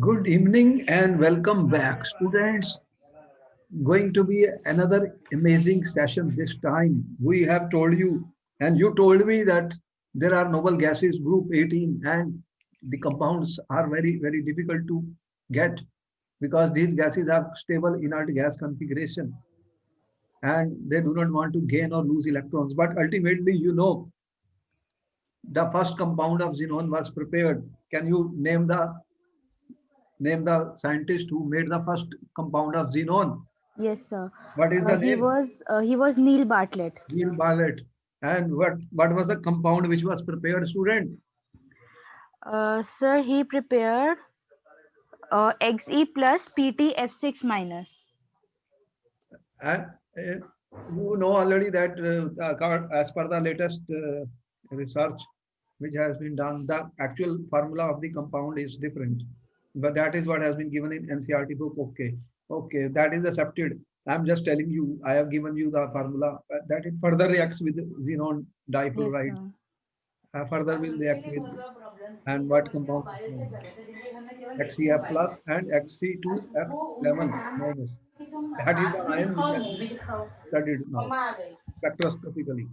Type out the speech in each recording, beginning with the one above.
Good evening and welcome back, students. Going to be another amazing session this time. We have told you, and you told me that there are noble gases, group 18, and the compounds are very, very difficult to get because these gases have stable inert gas configuration and they do not want to gain or lose electrons. But ultimately, the first compound of xenon was prepared. Can you name the scientist who made the first compound of xenon? Yes, sir. What is the He name? was Neil Bartlett. Neil Bartlett. And what was the compound which was prepared, student? Sir, he prepared Xe plus PtF6 minus. And you know already that as per the latest research which has been done, the actual formula of the compound is different. But that is what has been given in NCRT book. Okay, okay, that is accepted. I'm just telling you, I have given you the formula that it further reacts with xenon Yes, difluoride. sir. Further will react with and what compound is formed? XeF plus and Xc2F11 minus. That is the ion which has been studied now spectroscopically.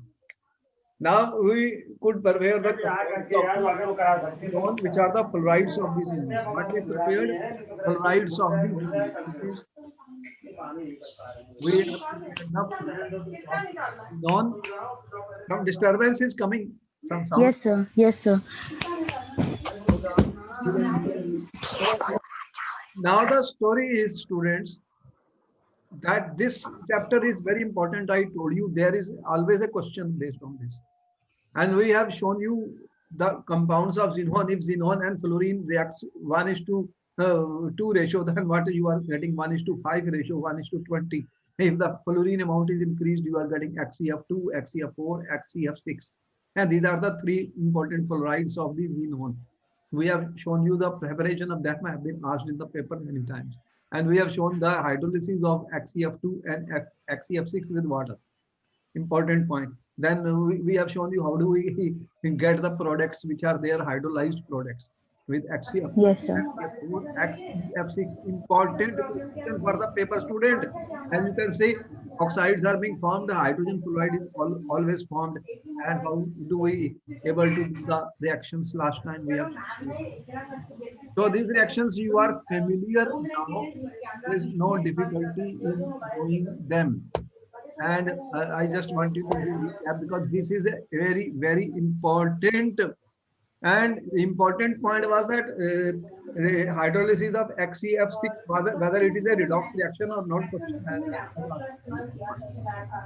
Now we could prepare the compounds of the xenon, which are the fluorides of the xenon. What we prepared? Fluorides of the xenon. Okay, we have prepared the fluorides of xenon. Some disturbance is coming, some sound. Yes, sir. Yes, sir. So now the story is, students, that this chapter is very important. I told you there is always a question based on this. And we have shown you the compounds of xenon. If xenon and fluorine reacts 1 is to 2 ratio, then what you are getting 1 is to 5 ratio, 1 is to 20. If the fluorine amount is increased, you are getting XeF2, XeF4, XeF6. And these are the three important fluorides of the xenon. We have shown you the preparation of them have been asked in the paper many times. And we have shown the hydrolysis of XeF2 and XeF6 with water. Important point. Then we have shown you how do we get the products which are their hydrolyzed products with XeF2, Yes, sir. XeF4, XeF6. Important question for the paper student. As you can see, oxides are being formed. The hydrogen fluoride is always formed. And how do we able to do the reactions? Last time we have. So these reactions you are familiar now. There is no difficulty in doing them. And I just want you to do recap because this is a very, very important and important point was that hydrolysis of XeF6, whether it is a redox reaction or not, question has asked.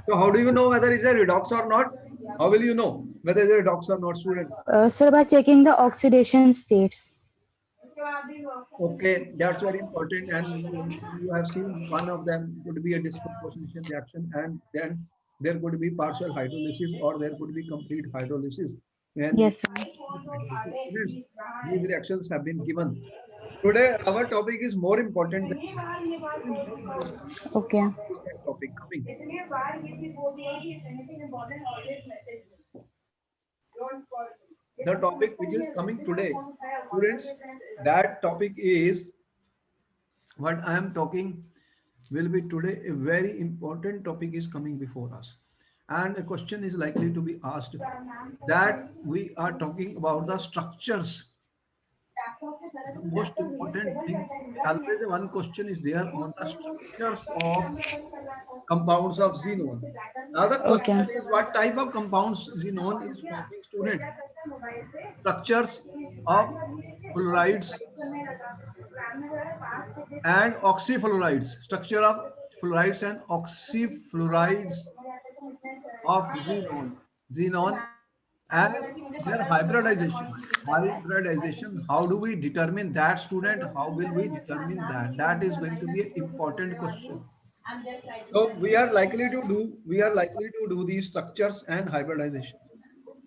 So how do you know whether it's a redox or not? How will you know whether it's a redox or not, student? Sir, by checking the oxidation states. Okay, that's very important. And you have seen one of them could be a disproportionation reaction, and then there could be partial hydrolysis or there could be complete hydrolysis. And Yes, sir. students, these reactions have been given. Today, our topic is more important than Okay. that topic coming. The topic which is coming today, students, that topic is what I am talking will be today. A very important topic is coming before us. And a question is likely to be asked that we are talking about the structures. The most important thing, always one question is there on the structures of compounds of xenon. Now the question Okay. is what type of compounds xenon is forming, student? Structures of fluorides and oxyfluorides. Structure of fluorides and oxyfluorides of xenon and their hybridization. Hybridization, how do we determine that, student? How will we determine that? That is going to be an important question. So we are likely to do these structures and hybridizations.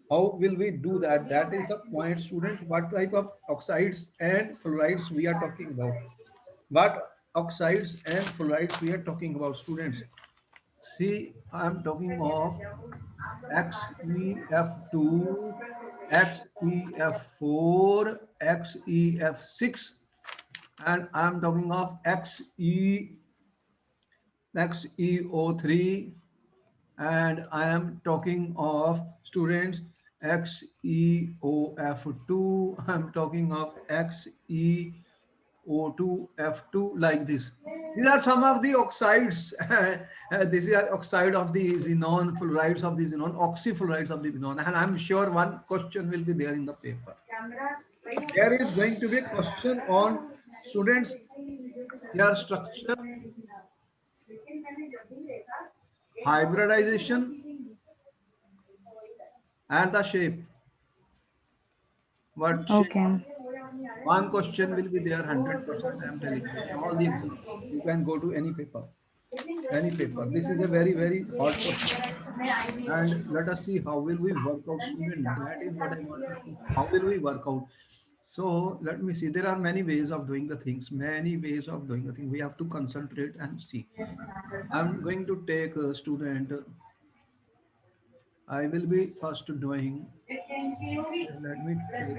How will we do that? That is the point, student. What type of oxides and fluorides we are talking about? What oxides and fluorides we are talking about, students? See, I'm talking of XeF2, XeF4, XeF6. and I'm talking of XeO3, and I am talking of students XeOF2. I'm talking of XeO2F2, like this. These are some of the oxides. This is oxide of the xenon, fluorides of the xenon, oxyfluorides of the xenon. And I'm sure one question will be there in the paper. There is going to be a question on students, their structure, hybridization, and the shape. What shape? Okay. One question will be there 100%. I am telling you. In all the exams, you can go to any paper. Any paper. This is a very, very hard question. And let us see how will we work out, student. That is what I want to see. How will we work out? So let me see. There are many ways of doing the things. Many ways of doing the thing. We have to concentrate and see. I'm going to take a student. I will be first doing. Let me take.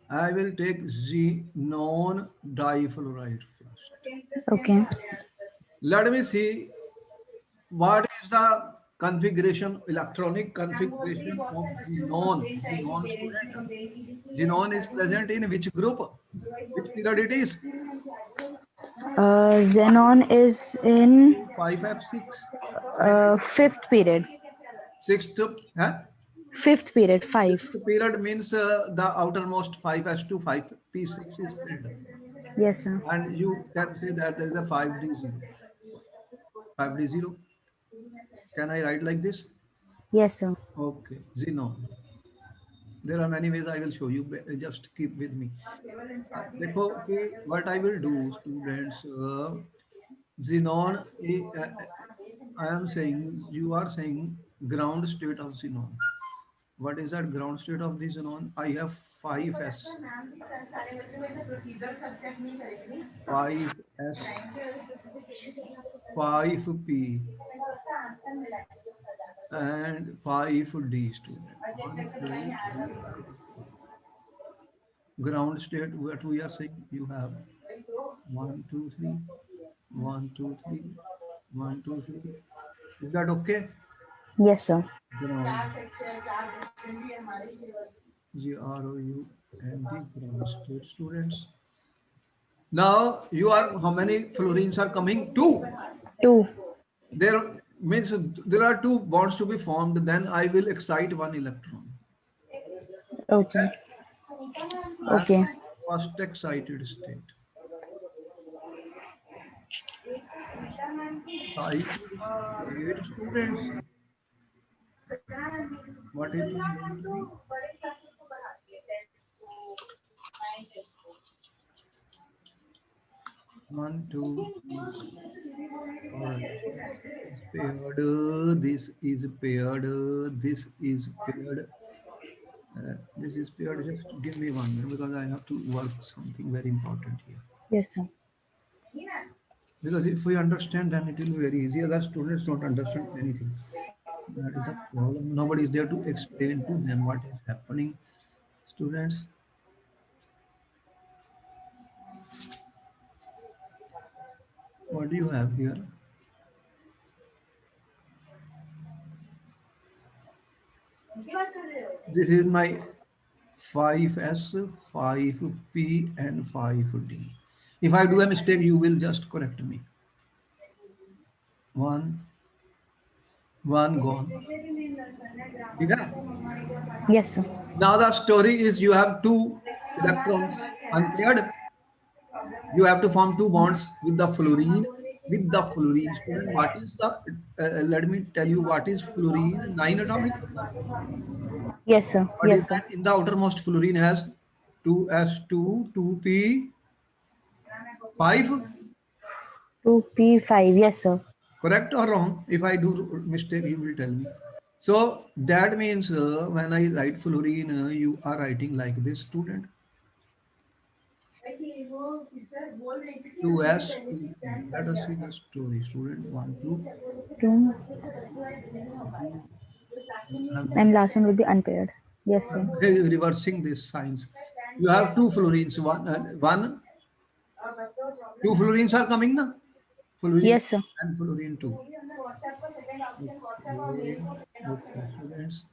I will take xenon difluoride first. Okay. Let me see what is the configuration, electronic configuration of xenon. Xenon, student. Xenon is present in which group? Which period it is? Xenon is in 5F6. fifth period. Sixth, huh? Fifth period, 5. Sixth period means the outermost 5S2, 5P6 is filled. Yes, sir. And you can say that there is a 5D0. 5D0. Can I write like this? Yes, sir. Okay, xenon. There are many ways I will show you. Just keep with me. देखो कि what I will do, students. Xenon. I am saying, you are saying ground state of xenon. What is that ground state of the xenon? I have 5S, 5S, 5P, and 5D, student. One, two, three. Ground state, what we are saying, you have one, two, three, one, two, three, one, two, three. Is that okay? Yes, sir. Ground, GROUND, ground state, students. Now you are, how many fluorines are coming? Two. 2. There means there are two bonds to be formed. Then I will excite one electron. Okay. I am Okay. saying first excited state. Excited state, students. What it is going to be? One, two, three. All right. This is paired. This is paired. This is paired. This is paired. Just give me 1 minute because I have to work something very important here. Yes, sir. Because if we understand, then it will be very easy. Other students don't understand anything. That is a problem. Nobody is there to explain to them what is happening. Students, what do you have here? This is my 5S, 5P, and 5D. If I do a mistake, you will just correct me. One, one gone. Yeah. Yes, sir. Now the story is you have two electrons unpaired. You have to form two bonds with the fluorine. With the fluorine, student, what is the? Let me tell you what is fluorine. 9 atomic number. Yes, sir. What Yes, is sir. that? In the outermost fluorine has 2s2, 2p, 5. 2p5. Yes, sir. Correct or wrong? If I do mistake, you will tell me. So that means when I write fluorine, you are writing like this, student. 2s, 2p. Let us see the story, student. 1, 2, 2. 3. And last one will be unpaired. Yes, sir. I'm reversing this signs. You have two fluorines. Two fluorines are coming now. Fluorine Yes, sir. and fluorine two. Fluorine, okay, students.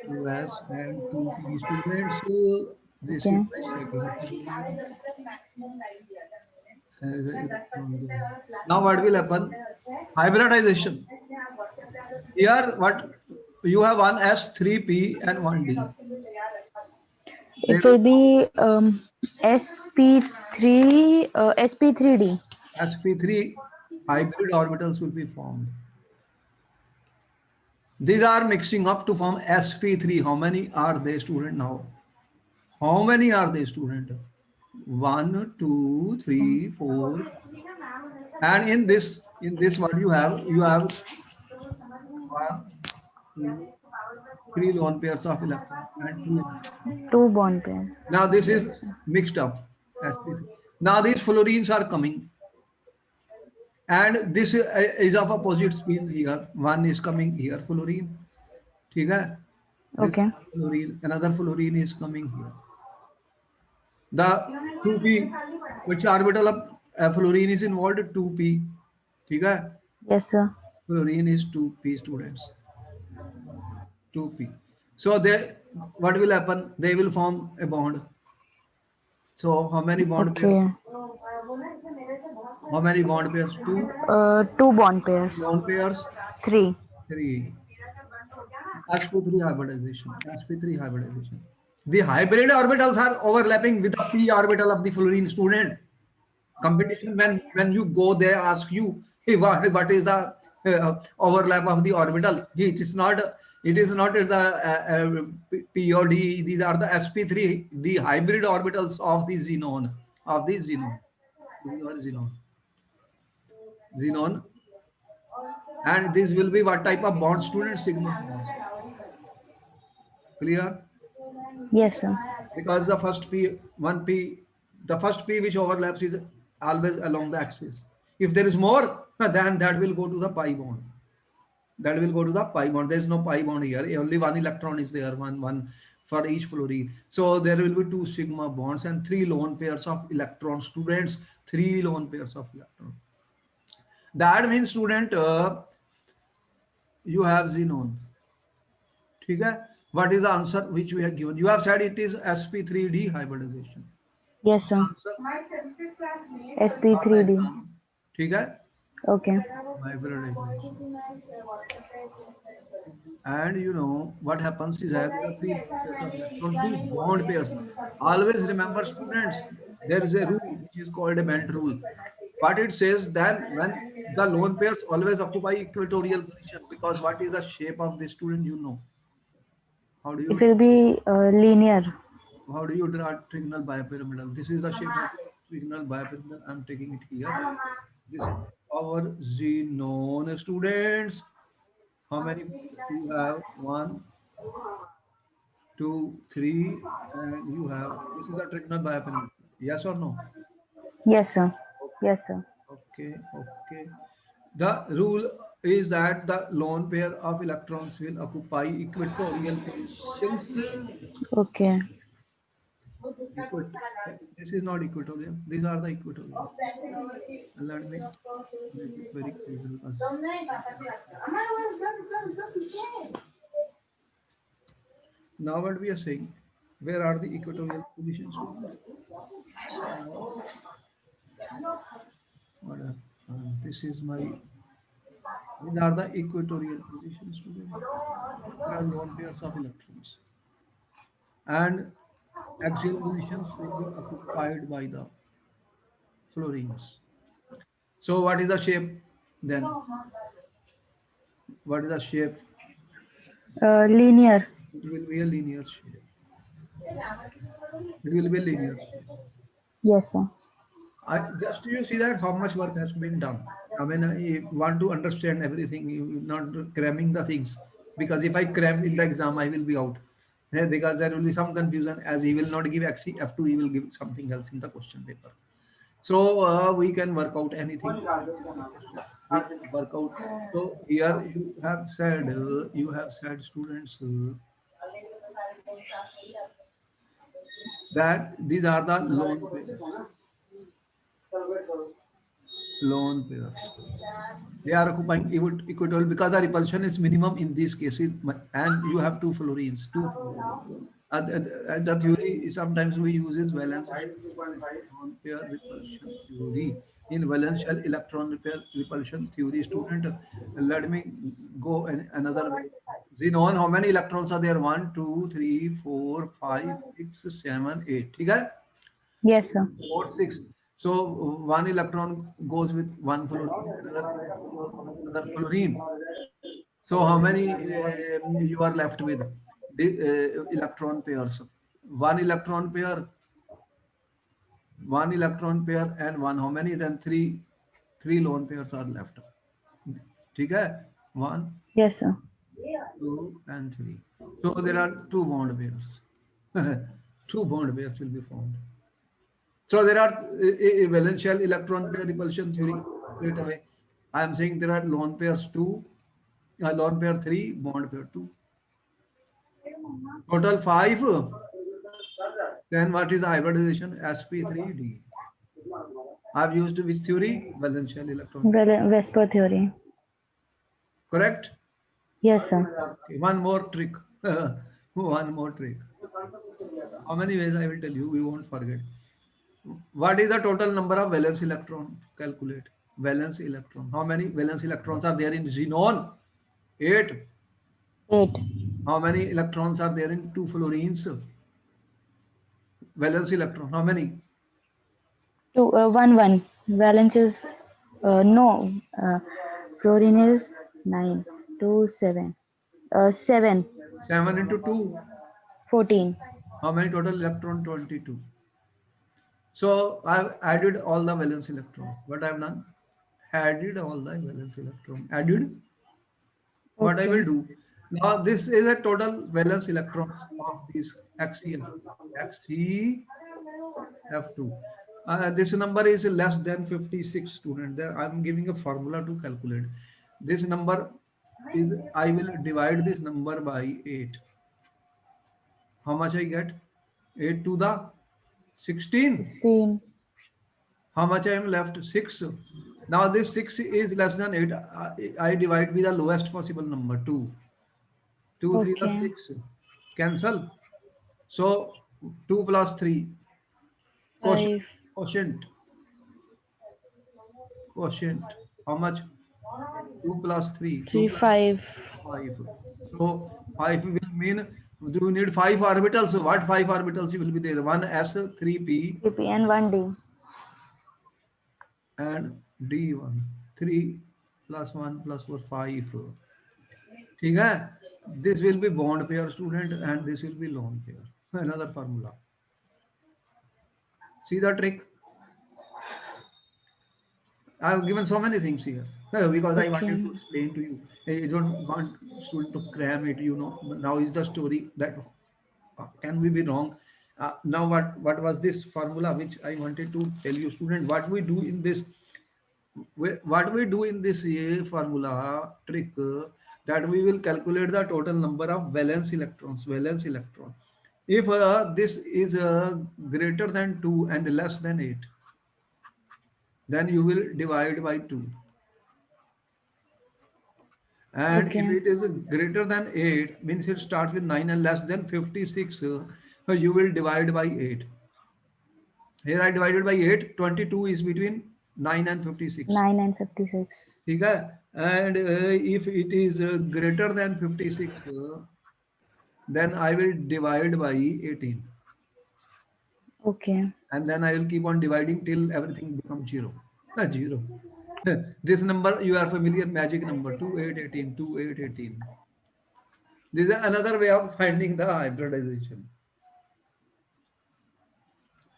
2s and 2p students. This is Okay. my second fluorine. There is a electron there. Now what will happen? Hybridization. Here what you have one S3p and one D. They It will will be sp3 sp3d. sp3 hybrid orbitals will be formed. These are mixing up to form sp3. How many are they, student, now? How many are they, student? One, two, three, four. And in this what you have one, two, three lone pairs of electrons and two. Two bond pair. Now this is Yes, sir. mixed up sp3. Now these fluorines are coming, and this is of opposite spin here. One is coming here, fluorine. ठीक है? This Okay. fluorine, another fluorine is coming here. The 2p, which orbital of fluorine is involved? 2p. ठीक है? Yes, sir. Fluorine is 2p, students. 2p. So they, what will happen? They will form a bond. So how many bond pairs? Okay. How many bond pairs? Two Two bond pairs. bond pairs. Three. Three. sp3 hybridization. sp3 hybridization. The hybrid orbitals are overlapping with the p orbital of the fluorine, student. Competition, when you go, they ask you, hey, what is the overlap of the orbital? It is not the p or d. These are the sp3, the hybrid orbitals of the xenon, These are xenon, and this will be what type of bond, student? Sigma bonds. Clear? Yes, sir. Because the first p which overlaps is always along the axis. If there is more, then that will go to the pi bond. There is no pi bond here. Only one electron is there, one for each fluorine. So there will be two sigma bonds and three lone pairs of electrons, students. Three lone pairs of electrons. That means, student, you have xenon. ठीक है? What is the answer which we have given? You have said it is sp3d hybridization. Yes, sir. Answer not the sp3d. exam. ठीक है? Okay. Hybridization. And you know what happens is that there are three lone pairs of electron, two bond pairs. Always remember, students, there is a rule which is called a belt rule. What it says, then when the lone pairs always occupy equatorial position, because what is the shape of the student, you know? How do It you will be linear. draw trigonal bipyramidal? This is the shape of trigonal bipyramidal. I'm taking it here. This is our xenon, students. How many you have? One, two, three, and you have. This is a trigonal bipyramidal. Yes or no? Yes, sir. Yes, sir. Okay, okay. The rule is that the lone pair of electrons will occupy equatorial positions. Okay. Equat this is not equatorial. These are the equatorial. Let me make it very clear because now what we are saying, where are the equatorial positions, students? What are, this is my, these are the equatorial positions, students. There are lone pairs of electrons. And axial positions will be occupied by the fluorines. So what is the shape then? What is the shape? Linear. It will be a linear shape. It will be a linear shape. Yes, sir. Just you see that how much work has been done. I mean, I want to understand everything, you not cramming the things. Because if I cram in the exam, I will be out. Because there will be some confusion, as he will not give F2, he will give something else in the question paper. So we can work out anything. We can work out. So here you have said, students, that these are the lone pairs. Lone pairs. They are occupying equatorial because the repulsion is minimum in these cases, and you have two fluorines, two fluorines. The theory sometimes we use is valence electron pair repulsion theory. In valential electron pair repulsion theory, student, let me go another way. Xenon, how many electrons are there? 1, 2, 3, 4, 5, 6, 7, 8. Okay? Yes, sir. 4, 6. So one electron goes with one fluorine, another goes with another fluorine. So how many you are left with? The electron pairs. One electron pair, one electron pair, and one. How many? Then three lone pairs are left. ठीक है? One, Yes, sir. 2, and 3. So there are two bond pairs. Two bond pairs will be formed. So there are valential electron pair repulsion theory. Straight away, I am saying there are lone pairs two, lone pair three, bond pair two. Total 5. Then what is the hybridization? sp3d. I've used which theory? Valential electron. Vesper theory. Correct? Yes, sir. Okay, one more trick. One more trick. How many ways I will tell you, we won't forget. What is the total number of valence electron? Calculate. Valence electron. How many valence electrons are there in xenon? 8. 8. How many electrons are there in two fluorines? Valence electron. How many? 2, 1, 1. Valence is, no, fluorine is 9, 2, 7. 7, 7 into 2. 14. How many total electron? 22. So I've added all the valence electrons. What I've done? Added all the valence electron. Added. What I will Okay. do? Now this is a total valence electrons of this XeF2. XeF2. This number is less than 56, student. There I'm giving a formula to calculate. This number is, I will divide this number by 8. How much I get? 8 to the 16. 16. How much I am left? 6. Now this 6 is less than 8. I divide with the lowest possible number, 2. 2, 3 plus Okay. 6. Cancel. So 2 plus 3. Quotient. 5. Quotient. Quotient. How much? 2 plus 3. 2 3, plus 5. 5. So 5 will mean, do you need 5 orbitals? What 5 orbitals will be there? 1s, 3p, 3p and 1d. and d1. 3 plus 1 plus 4, 5. ठीक है? This will be bond pair, student, and this will be lone pair. Another formula. See the trick? I have given so many things here because I wanted Okay. to explain to you. I don't want student to cram it. You know, now is the story that can we be wrong? Now what was this formula which I wanted to tell you, student? What we do in this, what we do in this formula trick, that we will calculate the total number of valence electrons. Valence electron. If this is greater than 2 and less than 8, then you will divide by 2. And if Okay. it is greater than 8, means it starts with 9 and less than 56, you will divide by 8. Here I divided by 8. 22 is between 9 and 56. 9 and 56. Okay? And if it is greater than 56, then I will divide by 18. Okay. And then I will keep on dividing till everything becomes 0. Not 0. This number, you are familiar, magic number, 2, 8, 18, 2, 8, 18. This is another way of finding the hybridization.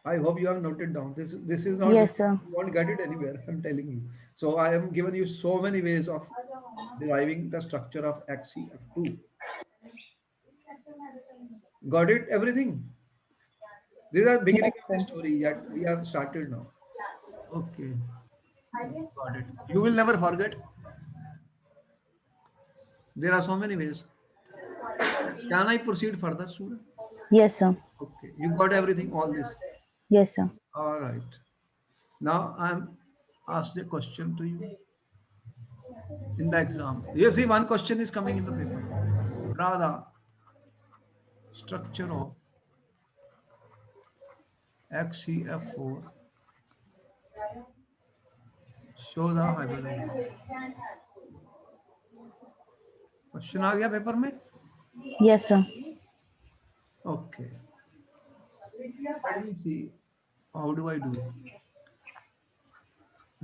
I hope you have noted down. This is not, Yes, sir. you won't get it anywhere, I'm telling you. So I am giving you so many ways of deriving the structure of XeF2. Got it? Everything? This is the beginning Yes, of the sir. story that we have started now. Okay, got it. You will never forget. There are so many ways. Can I proceed further, student? Yes, sir. Okay, you got everything, all this. Yes, sir. All right. Now I'm asked a question to you in the exam. You see, one question is coming in the paper. Draw the structure of XCF4. Show the hybridization. Question आ गया paper में. Yes, sir. Okay. Let me see. How do I do?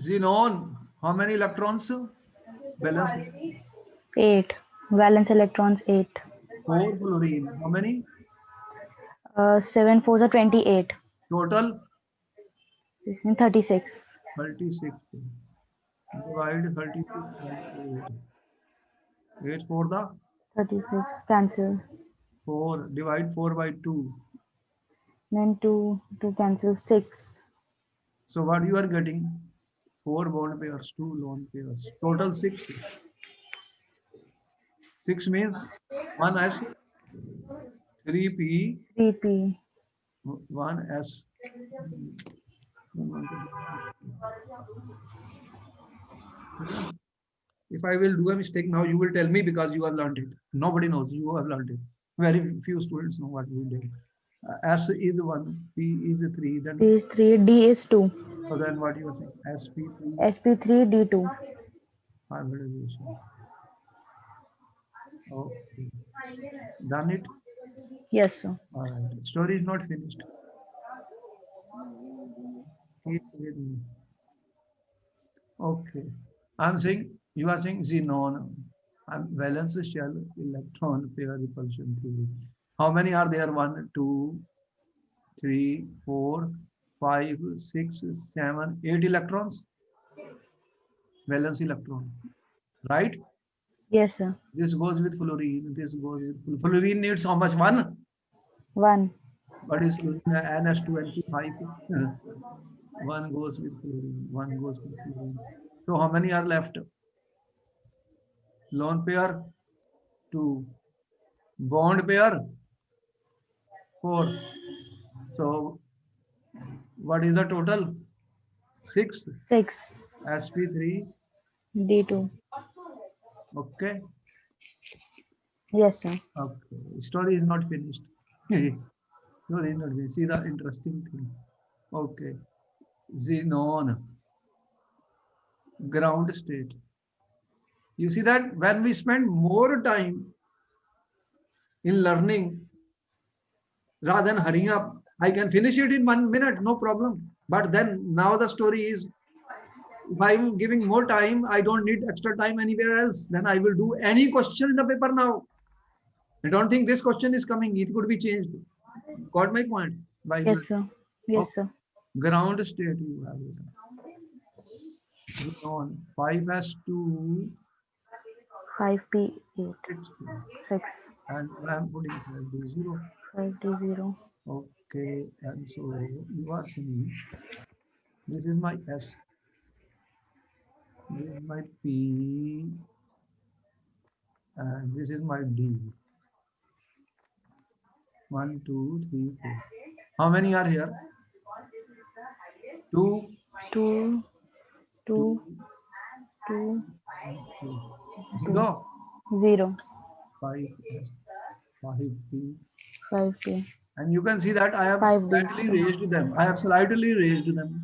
Xenon. How many electrons? Valence electrons. 8. Valence electrons 8. 4 fluorine. How many? 7 fours are 28. Total 36. 36. Divide 36 by 8. 8 for the 36. Cancel. 4. Divide 4 by 2. Then 2 cancel. 6. So what you are getting? 4 bond pairs, 2 lone pairs. Total 6. 6 means 1s, 3p, 3p. 1s. If I will do a mistake now, you will tell me because you have learned it. Nobody knows. You have learned it. Very few students know what we did. S is 1, P is 3. Then, P is 3. D is 2. so then what you are saying? SP3 SP3. D2. hybridization. Okay. Done it. Yes, sir. All right. Story is not finished. Keep with me. Okay. I'm saying, you are saying xenon. I'm valence shell electron pair repulsion theory. How many are there? 1, 2, 3, 4, 5, 6, 7, 8 electrons. Valence electron. Right? Yes, sir. This goes with fluorine. This goes with fluorine needs how much? 1. 1. What is fluorine? NH2NP5. 1 goes with fluorine. 1 goes with fluorine. So how many are left? Lone pair 2. Bond pair 4. So what is the total? 6. 6. sp3. D2. Okay. Yes, sir. Okay. Story is not finished. Story is not finished. See the interesting thing. Okay. Xenon. Ground state. You see that when we spend more time in learning rather than hurrying up, I can finish it in 1 minute, no problem. But then now the story is, if I'm giving more time, I don't need extra time anywhere else. Then I will do any question in the paper now. I don't think this question is coming. It could be changed. Got my point? By Yes, sir. Yes, sir. ground state you have it. On 5s2 5p8. 6, 6. and I'm putting 5d0. 5d0. Okay, and so you are saying this is my S, this is my P, and this is my D. 1, 2, 3, 4. How many are here? 2, 2. 2, 2. 2. 0, 0. 5S, 5P. 5p. And you can see that I have 5d. slightly raised them. I have slightly raised them.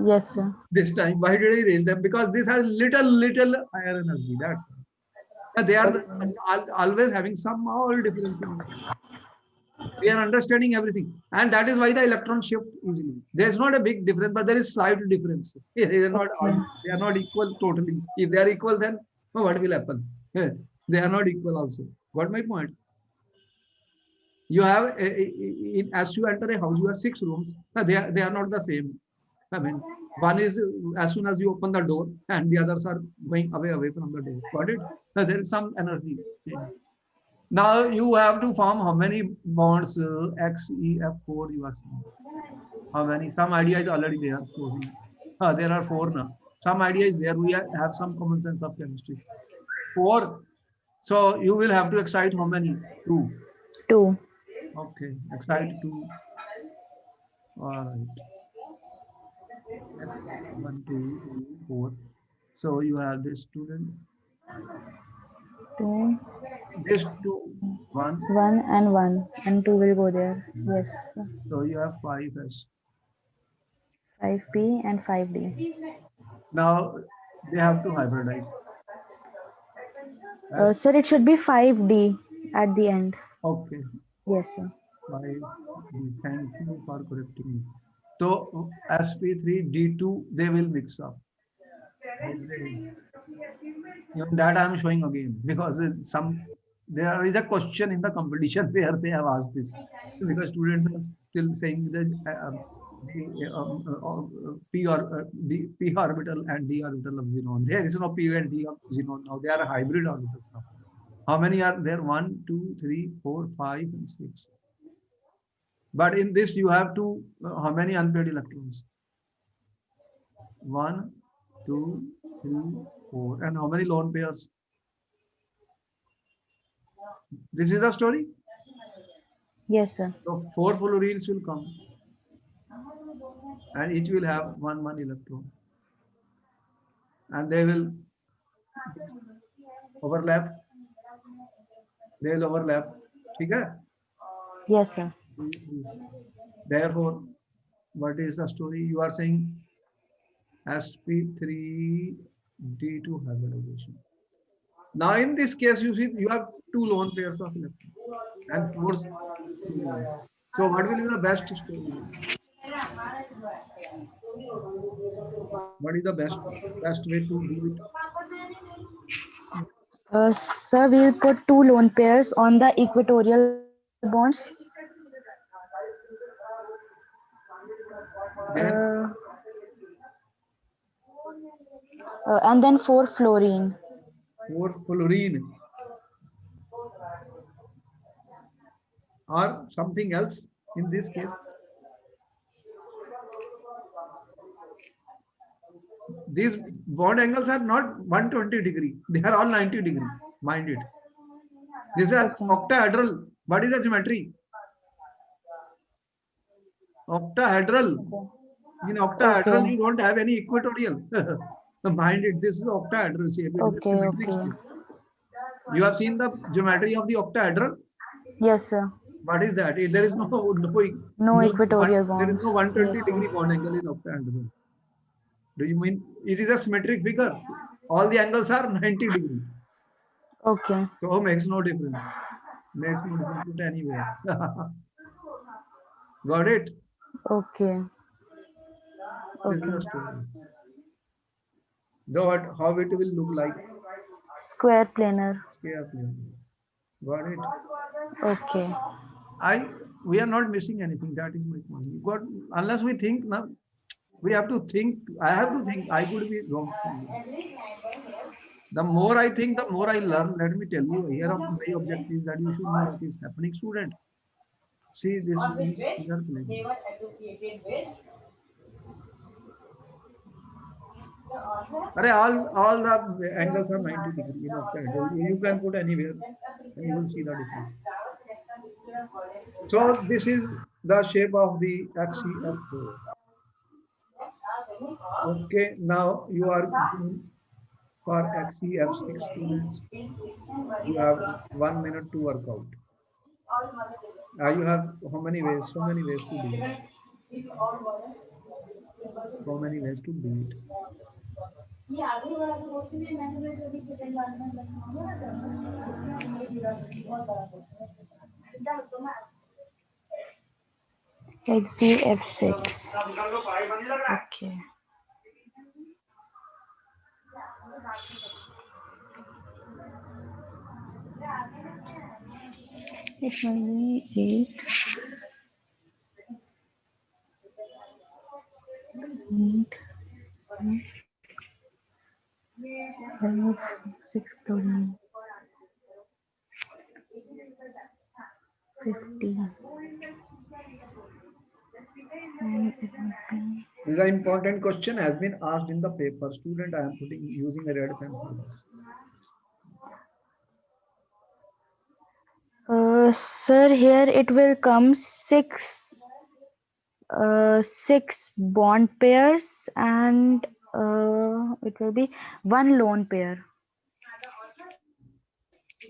Yes, sir. This time, why did I raise them? Because this has little higher energy. That's why. They are always having some small difference. We are understanding everything, and that is why the electron shift easily. There is not a big difference, but there is slight difference. They are not Okay. they are not equal totally. If they are equal, then what will happen? They are not equal also. Got my point? You have as you enter a house, you have 6 rooms. They are not the same. I mean, one is as soon as you open the door, and the others are going away from the door. Got it? So there is some energy change. Now you have to form how many bonds XEF4 you are seeing. How many? Some idea is already there. There are 4 now. Some idea is there. We have some common sense of chemistry. 4. So you will have to excite how many? 2. 2. Okay, excite 2. All right. Next, 1, 2, 3, 4. So you have this student, 2, this 2, 1. 1 and 1 and 2 will go there. Yes, sir. So you have 5s. 5p and 5d. Now they have to hybridize. As Sir, it should be 5d at the end. okay, Yes, sir. 5. Thank you for correcting me. So SP3, D2, they will mix up. Even that I am showing again because some there is a question in the competition where they have asked this because students are still saying that P orbital and D orbital of xenon. There is no P and D of xenon now. They are hybrid orbitals now. How many are there? 1, 2, 3, 4, 5, and 6. But in this you have to how many unpaired electrons? 1, 2, 3, 4, and how many lone pairs? This is the story. Yes, sir. So 4 fluorines will come and each will have one electron and they will overlap. They will overlap. Okay? Yes, sir. Therefore, what is the story? You are saying sp3d2 hybridization. Now in this case, you see you have 2 lone pairs of electrons and 4 fluorines. So what will be the best story? What is the best way to do it? Sir, we'll put 2 lone pairs on the equatorial bonds. Then Uh, and then 4 fluorine. 4 fluorine or something else in this case. These bond angles are not 120-degree. They are all 90-degree. Mind it. This is Okay. octahedral. What is the geometry? Octahedral. In octahedral, Okay. you don't have any equatorial. Mind it. This is octahedral shape. It is a Okay, symmetric okay. shape. You have seen the geometry of the octahedral. Yes, sir. What is that? There is No equatorial there is bonds. no Yes, 120-degree sir. bond angle in octahedral. Do you mean it is a symmetric figure? All the angles are 90-degree. Okay. So makes no difference. Makes no difference put anywhere. Got it? Okay. This is Okay. the story. Though how it will look like Square planar. carefully. Got it? Okay. We are not missing anything. That is my point. You got unless we think now, we have to think. I have to think. I could be wrong somewhere. The more I think, the more I learn. Let me tell you, here of my objective is that you should know what is happening, student. See, this means we are playing. All the angles are 90-degree in octahedral. You can put anywhere and you will see the difference. So this is the shape of the XCF4. Okay, now you are going for XCF6 students. You have 1 minute to work out. You have how many ways? So many ways to do it. So many ways to do it. XCF6. Okay. It will be 8, 12, 6, 15. And it will be This is an important question has been asked in the paper. Student, I am putting using a red pen for this. Sir, here it will come six bond pairs and it will be one lone pair.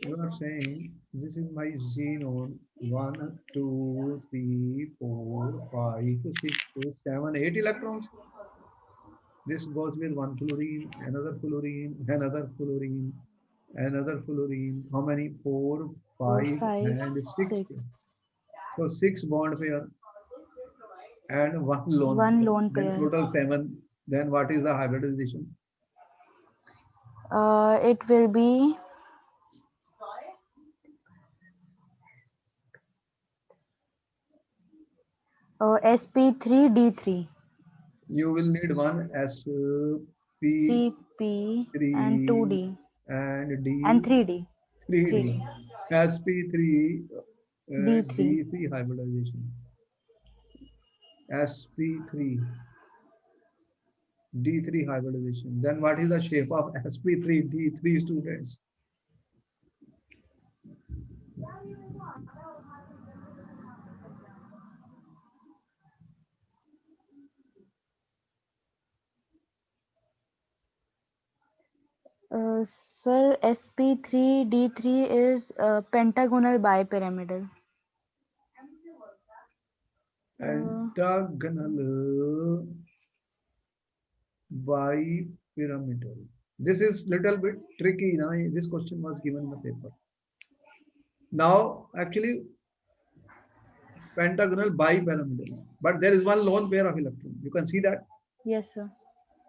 You are saying this is my xenon. 1, 2, 3, 4, 5, 6, 7, 8 electrons. This goes with one fluorine, another fluorine, another fluorine, another fluorine. How many? 4, Four, 5, five, and 6. six. So 6 bond pair and one lone One pair. lone Then pair. total 7. Then what is the hybridization? It will be sp3d3. You will need one sp3 Cp and 2d and and d 3d. 3d. 3d. sp3 D3. d3 hybridization. sp3 d3 hybridization. Then what is the shape of sp3 d3 students? Sir, sp3d3 is pentagonal bipyramidal. Uh, Pentagonal bipyramidal. This is little bit tricky. Now, this question was given in the paper. Now, actually, pentagonal bipyramidal, but there is one lone pair of electron. You can see that. yes, sir.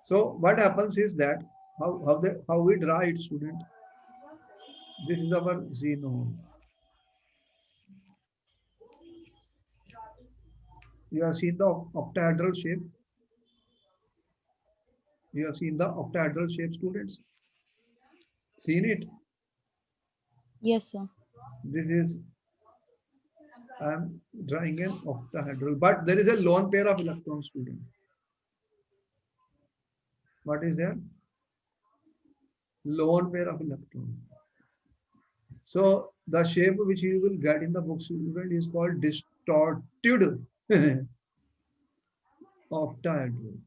So what happens is that how we draw it, student. This is our xenon. You have seen the octahedral shape. You have seen the octahedral shape, students. Seen it. Yes, sir. This is I am drawing an octahedral, but there is a lone pair of electrons, student. What is there? Lone pair of electrons. So the shape which you will get in the book, student, is called distorted octahedral.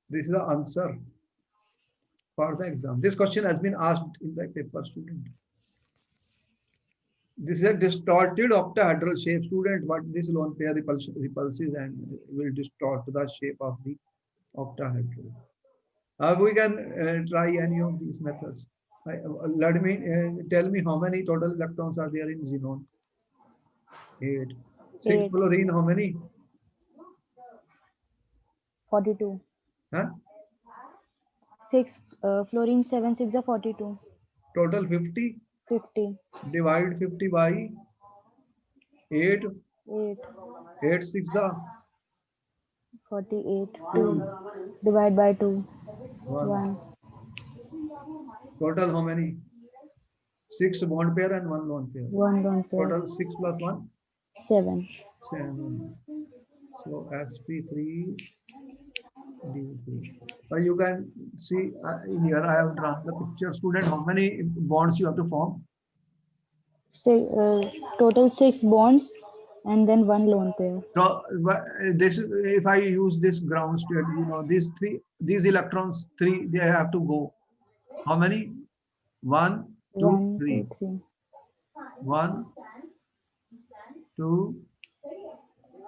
This is the answer for the exam. This question has been asked in the paper, student. This is a distorted octahedral shape, student. What this lone pair repulses and will distort the shape of the octahedral. We can try any of these methods. Let me tell me how many total electrons are there in xenon. 8. 6 8, fluorine, how many? 42. Huh? 6, fluorine 7, 6 are 42. Total 50. 50. Divide 50 by 8. 8, 8 6 the 48. 2. 2. Divide by 2. 1. 1. Total how many? 6 bond pair and 1 lone pair. 1 lone pair. Total 6 plus 1. 7. 7. So sp3 d3. You can see here I have drawn the picture, student. How many bonds you have to form? Total 6 bonds and then 1 lone pair. So this, if I use this ground state, these electrons, 3, they have to go. How many? 1, 2, 1, 3. 2, 3. 1, 2,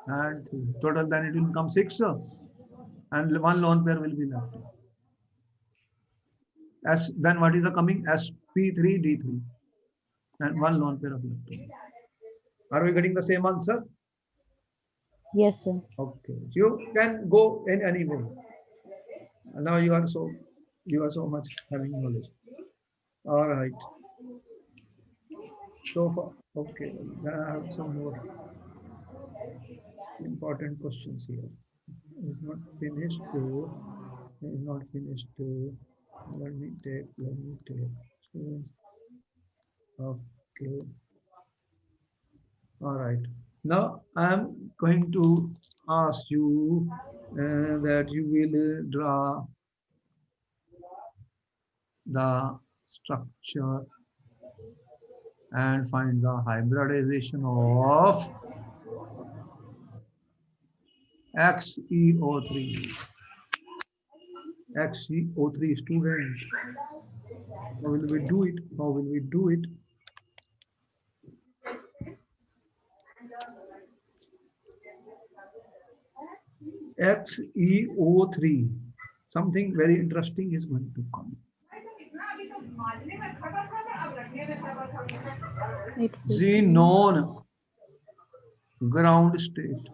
and 3. Total, then it will become 6, and 1 lone pair will be left. Then what is the coming? sp3 d3, and 1 lone pair of electron. Are we getting the same answer? Yes, sir. Okay, you can go in any way. Now you are so much having knowledge. All right. So far, okay. Then I have some more important questions here. It's not finished. It's not finished. Let me take. Students. Okay. All right. Now I'm going to ask you that you will draw the structure and find the hybridization of XeO3. XeO3 student. How will we do it? How will we do it? XeO3. Something very interesting is going to come. It will be Xenon ground state.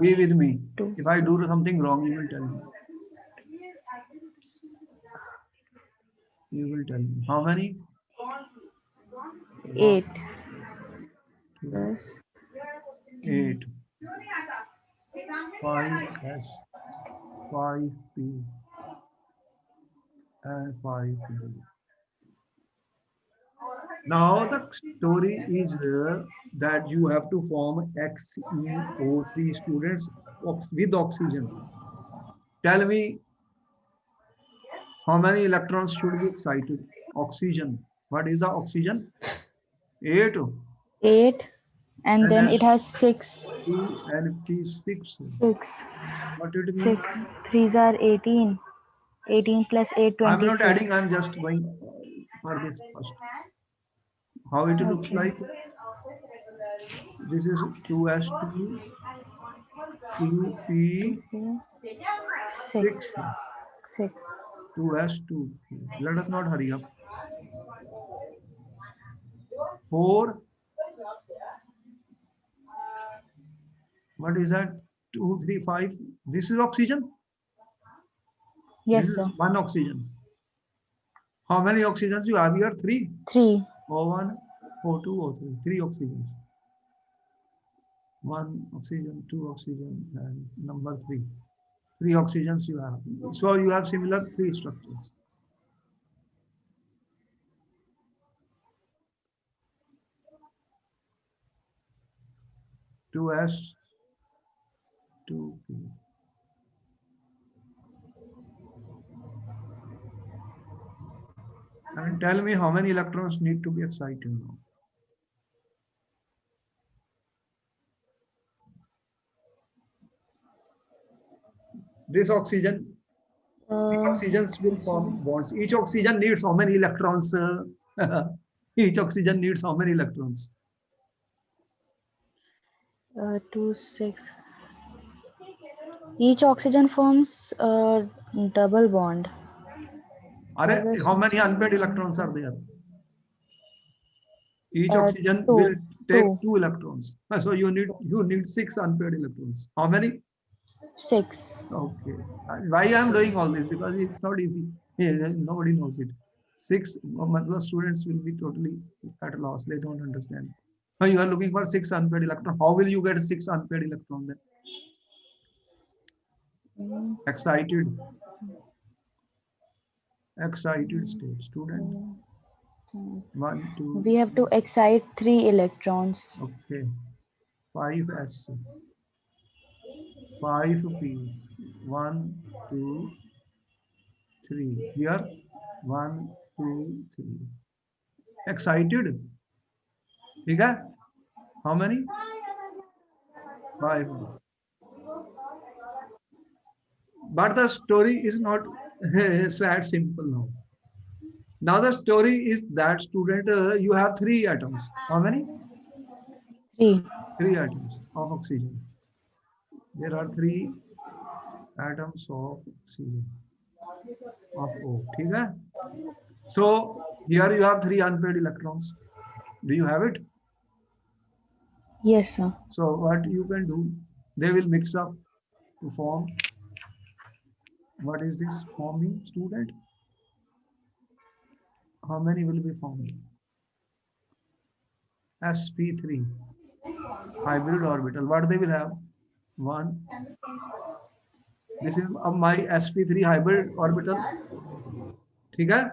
Be with me. 2. If I do something wrong, you will tell me. You will tell me. How many? 8 2, plus 8. 5S, 5P, and 5P. Now the story is that you have to form XeO3 students with oxygen. Tell me how many electrons should be excited? Oxygen. What is the oxygen? 8. 8, and then it has 6. NH2 NP6. 6. What it 6. means? 3s are 18. 18 plus 8, I'm not 26. adding, I'm just going for this first. How it looks Okay. like? This is 2s2 2p 6. 6 6. 2s2. Let us not hurry up. 4. What is that? 2, 3, 5. This is oxygen. This Yes, is sir. one oxygen. How many oxygens you have here? 3. 3. O1, O2, O3. 3 oxygens. 1 oxygen, 2 oxygen, and number 3. 3 oxygens you have. So you have similar 3 structures. Two S, 2P. And tell me how many electrons need to be excited now. This oxygen, oxygens will form bonds. Each oxygen needs how many electrons? Each oxygen needs how many electrons? 2, 6. Each oxygen forms a double bond. How many unpaired electrons are there? Each oxygen 2. will take 2. 2 electrons. So you need 6 unpaired electrons. How many? 6. Okay. Why I am doing all this? Because it's not easy. Nobody knows it. 6 students will be totally at a loss. They don't understand. Now you are looking for 6 unpaired electrons. How will you get 6 unpaired electrons then? Excited. Excited state. Student. 1, 2. We have to excite 3 electrons. Okay. 5s. 5p. 1, 2, 3. Here 1, 2, 3. Excited. Okay? How many? 5. But the story is not sad simple now. Now the story is that student, you have 3 atoms. How many? 3. 3 atoms of oxygen. There are 3 atoms of oxygen of O. Okay? So here you have 3 unpaired electrons. Do you have it? Yes, sir. So what you can do, they will mix up to form. What is this forming, student? How many will be formed? sp3 hybrid orbital. What they will have? 1. This is my sp3 hybrid orbital. Okay?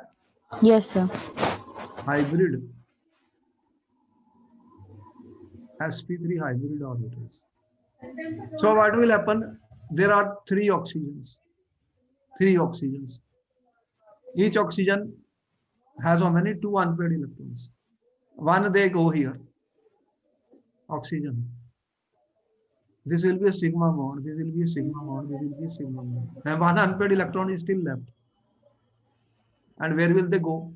Yes, sir. Hybrid sp3 hybrid orbitals. So what will happen? There are 3 oxygens. 3 oxygens. Each oxygen has how many? Two unpaired electrons. One they go here. Oxygen. This will be a sigma bond. This will be a sigma bond. This will be a sigma bond. And one unpaired electron is still left. And where will they go?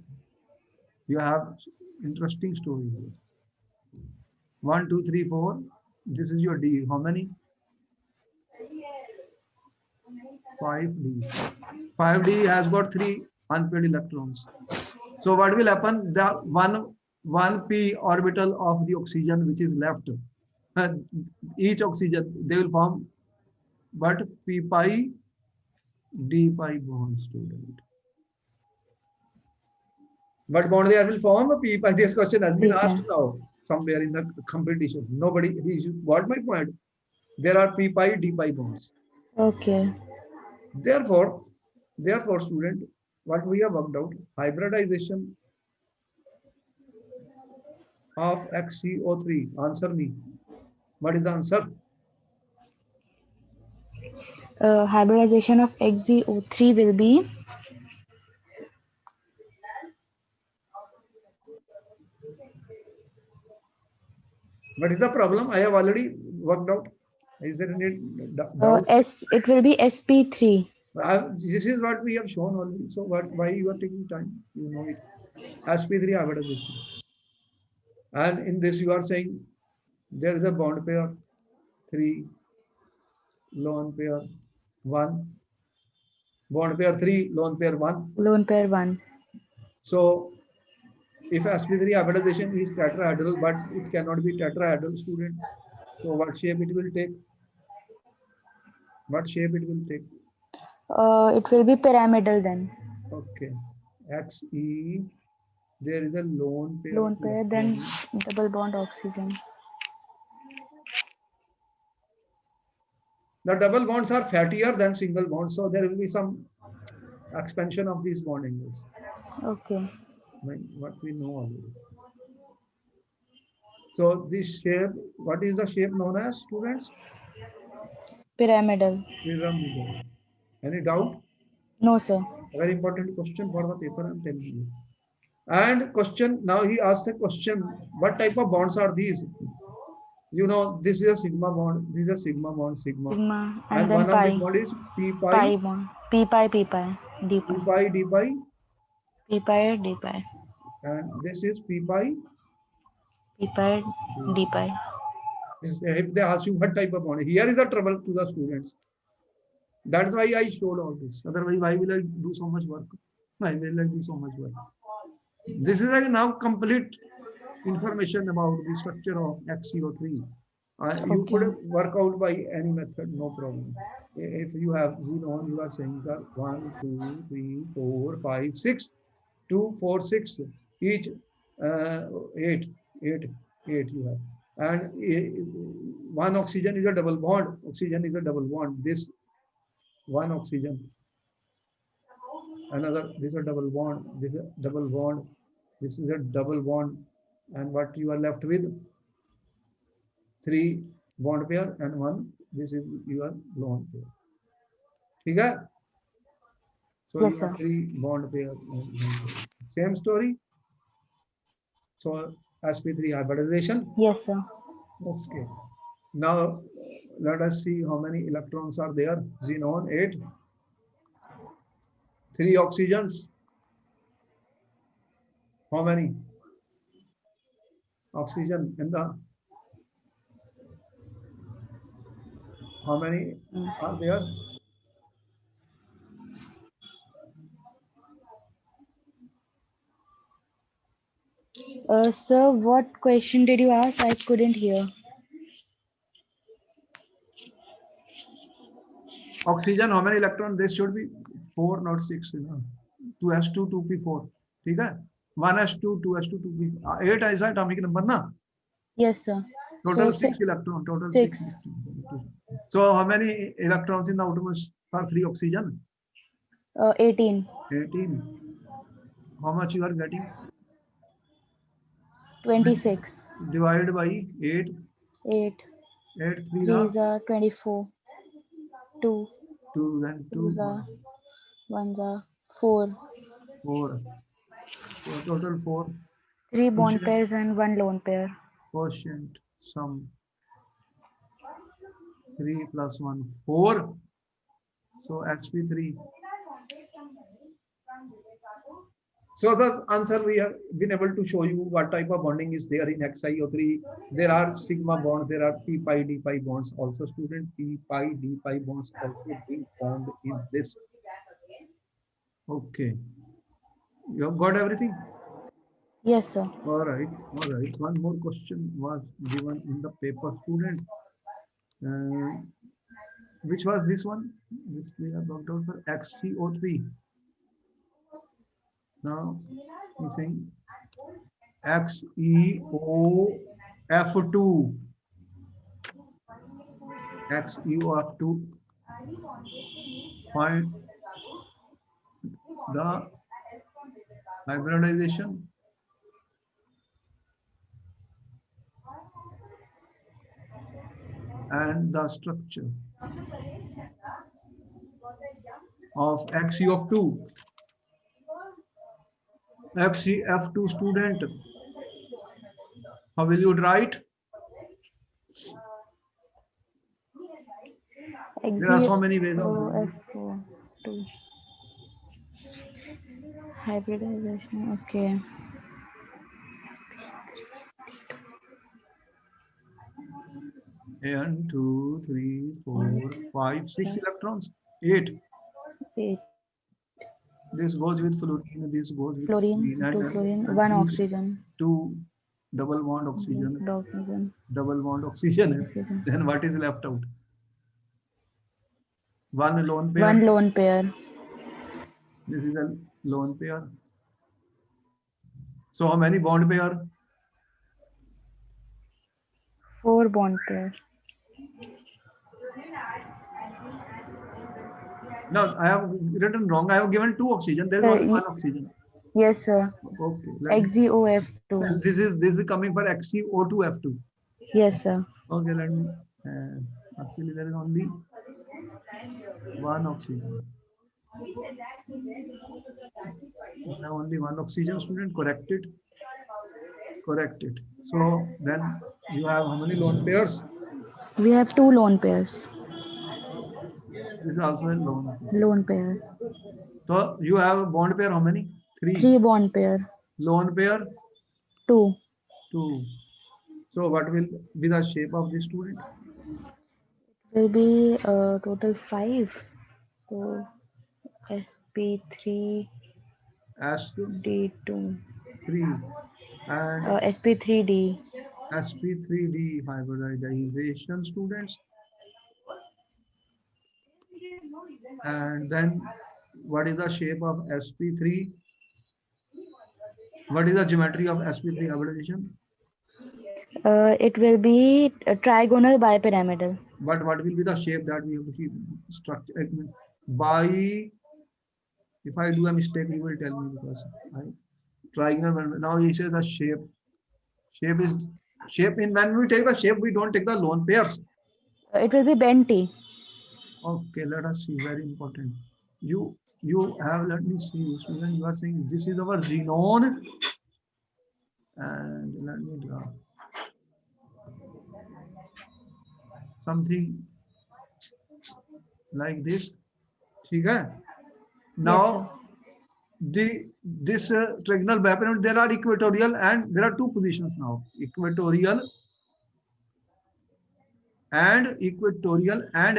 You have interesting story here. 1, 2, 3, 4. This is your D. How many? 5D. 5D has got 3 unpaired electrons. So what will happen? The one p orbital of the oxygen which is left, each oxygen they will form but p pi d pi bond, student. What bond they will form? P pi. This question has been asked now somewhere in the competition. Nobody. What my point? There are p pi d pi bonds. Okay. Therefore, student, what we have worked out, hybridization of XCO3. Answer me. What is the answer? Hybridization of XZO3 will be What is the problem? I have already worked out. Is there any doubt? it will be sp3. This is what we have shown already. So why you are taking time? You know it. sp3 hybridization. And in this you are saying there is a bond pair 3, lone pair 1, bond pair 3, lone pair 1. Lone pair 1. So if sp3 hybridization is tetrahedral, but it cannot be tetrahedral, student. So what shape it will take? What shape it will take? It will be pyramidal then. Okay. Xe, there is a lone pair. Lone pair, then double bond oxygen. The double bonds are fattier than single bonds, so there will be some expansion of these bond angles. Okay. What we know already. So this shape, what is the shape known as, students? Pyramidal. Pyramidal. Any doubt? No, sir. A very important question for the paper, I'm telling you. And question, now he asked a question, what type of bonds are these? You know, this is a sigma bond, this is a sigma bond, sigma. And one then pi. of the bond is p pi. Pi bond. P pi, d pi. P pi, d pi. P pi, d pi. And this is p pi. P pi, d pi. If they ask you what type of bond, here is the trouble to the students. That's why I showed all this. Otherwise, why will I do so much work? Why will I do so much work? This is like now complete information about the structure of XCO3. You could work out by any method, no problem. If you have xenon, you are saying that 1, 2, 3, 4, 5, 6, 2, 4, 6, each 8 you have. And one oxygen is a double bond. Oxygen is a double bond. This one oxygen, another, this is a double bond, this is a double bond, this is a double bond, and what you are left with? 3 bond pair and 1, this is your lone pair. Okay? So yes, you have 3 bond pair. Same story. So sp3 hybridization. Yes, sir. Okay. Now let us see how many electrons are there. Xenon 8. 3 oxygens. How many? Oxygen in the, how many are there? Sir, what question did you ask? I couldn't hear. Oxygen, how many electrons? This should be 4, not 6. 2s2, 2p4. Okay? 1s2, 2s2, 2p. 8 is atomic number, na? Yes, sir. Total so 6 electrons. Total 6. So how many electrons in the outermost for 3 oxygen? 18. 18. How much you are getting? 26. Divided by 8. 8. 8, 3 3s are 24. 2. 2, then 2. 2s are 1s are 4. 4. So total 4. 3 bond Quotient, pairs and 1 lone pair. quotient sum 3 plus 1 4. So sp3. So the answer, we have been able to show you what type of bonding is there in XiO3. There are sigma bonds, there are p pi d pi bonds also, student. P pi d pi bonds also being found in this. Okay, you have got everything. Yes, sir. All right, all right. One more question was given in the paper, student. Uh, which was this one? This we have worked out for XCO3. Now we saying XeOF2. XeOF2. Find the hybridization and the structure of XeOF2. XeF2, student. How will you write? There are so many ways of doing it. XeOF2 hybridization. Okay. And 2, 3, 4, 5, 6 electrons. 8. 8 This goes with fluorine. This goes with fluorine, fluorine. 2 fluorine, And 1 these oxygen. 2 double bond oxygen. Oxygen. Double bond oxygen. Oxygen. Then what is left out? One lone pair. 1 lone pair. This is a lone pair. So how many bond pair? 4 bond pair. No, I have written wrong. I have given 2 oxygen. There is only 1 oxygen. Yes, sir. Okay. XeOF2. This is coming for XeO2F2. Yes, sir. Okay, let me. Actually, there is only 1 oxygen. Now only 1 oxygen, student. Correct it. Correct it. So then you have how many lone pairs? We have 2 lone pairs. This is also a lone pair. Lone pair. So you have a bond pair how many? 3. 3 bond pair. Lone pair 2. 2. So what will be the shape of this, student? Will be total 5. So sp3 S3 d2 and sp3d. sp3d hybridization, students. And then what is the shape of sp3? What is the geometry of sp3 hybridization? It will be a trigonal bipyramidal. But what will be the shape that we have to keep structure by? If I do a mistake, you will tell me, because I trigonal. Now he says the shape. Shape is shape. In when we take the shape, we don't take the lone pairs. It will be Benti. Okay, let us see. Very important. You have, let me see, student. You are saying this is our xenon, and let me draw something like this. Okay. Now this trigonal bipyramid, there are equatorial and there are 2 positions now. Equatorial and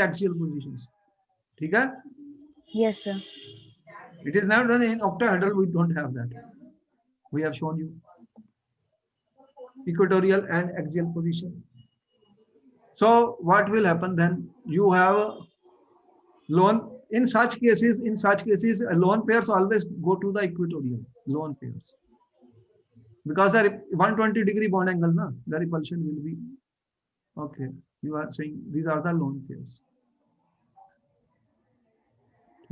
axial positions. Okay. Yes, sir. It is now done in octahedral. We don't have that. We have shown you equatorial and axial position. So what will happen then? You have a lone. In such cases, lone pairs always go to the equatorial. Lone pairs, because the 120-degree bond angle, na, the repulsion will be okay. You are saying these are the lone pairs.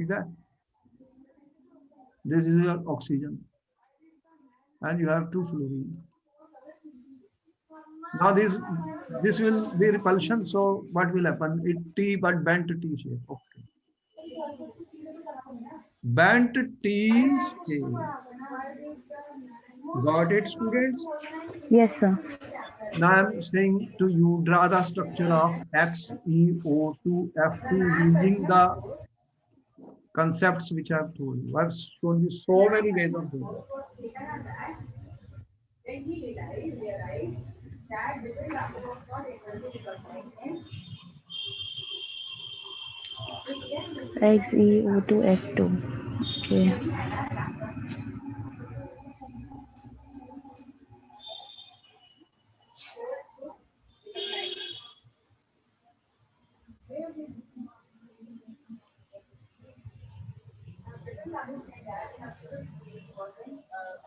Okay. This is your oxygen, and you have 2 fluorine. Now this will be repulsion. So what will happen? It T, but bent T shape. Okay. Bent T shape. Got it, students? Yes, sir. Now I'm saying to you, draw the structure of XeO2F2 using the concepts which I've told you. I've shown you so many ways of doing it. XeO2S2. Okay.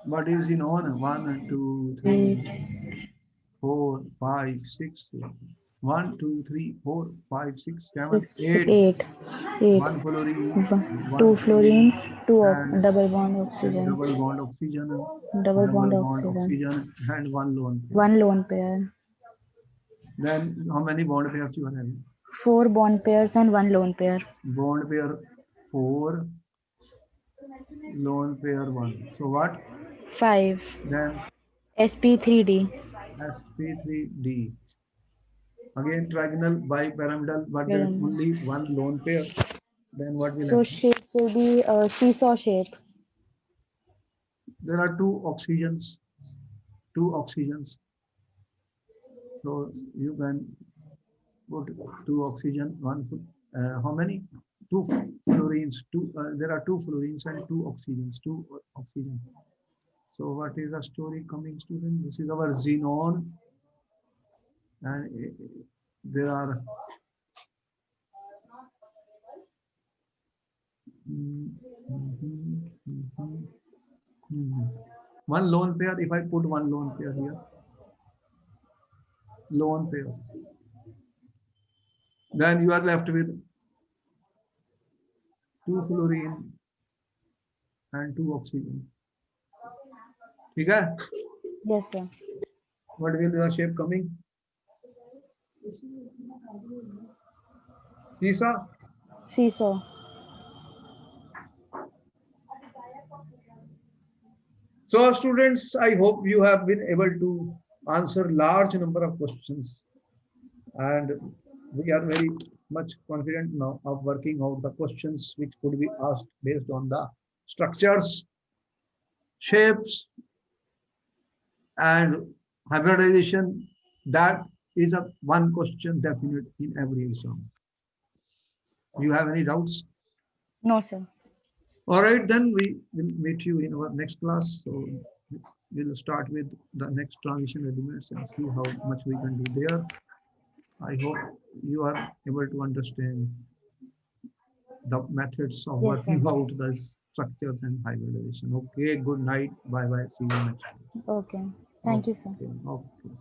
What is in on? 1, 2, 3, 4, 5, 6, 7. 1, 2, 3, 4, 5, 6, 7, 6, 8. 8. 8. One fluorine, Two one fluorine, fluorines, two and double bond then oxygen. double bond oxygen, Double bond double bond oxygen. oxygen, and one lone pair. One lone pair. Then how many bond pairs you are having? 4 bond pairs and one lone pair. Bond pair 4, lone pair 1. So what? 5. Then sp3d. sp3d. Again trigonal bipyramidal, but there is Pyramid. only one lone pair. Then what will So happen? shape will be a seesaw shape. There are two oxygens. So you can put two oxygen, one, how many? Two fluorines, there are two fluorines and two oxygens, oxygen. So what is the story coming, student? This is our xenon, and there are one lone pair. If I put one lone pair here, lone pair, then you are left with two fluorine and two oxygen. Okay? Yes, sir. What will the shape coming? Seesaw. Seesaw. So students, I hope you have been able to answer large number of questions, and we are very much confident now of working out the questions which could be asked based on the structures, shapes, and hybridization. That is a one question definite in every exam. You have any doubts? No, sir. All right, then we will meet you in our next class. So we'll start with the next transition elements and see how much we can do there. I hope you are able to understand the methods of Yes, sir. working out the structures and hybridization. Okay, good night. Bye bye. See you next time. Okay. Thank you, sir. Okay, okay.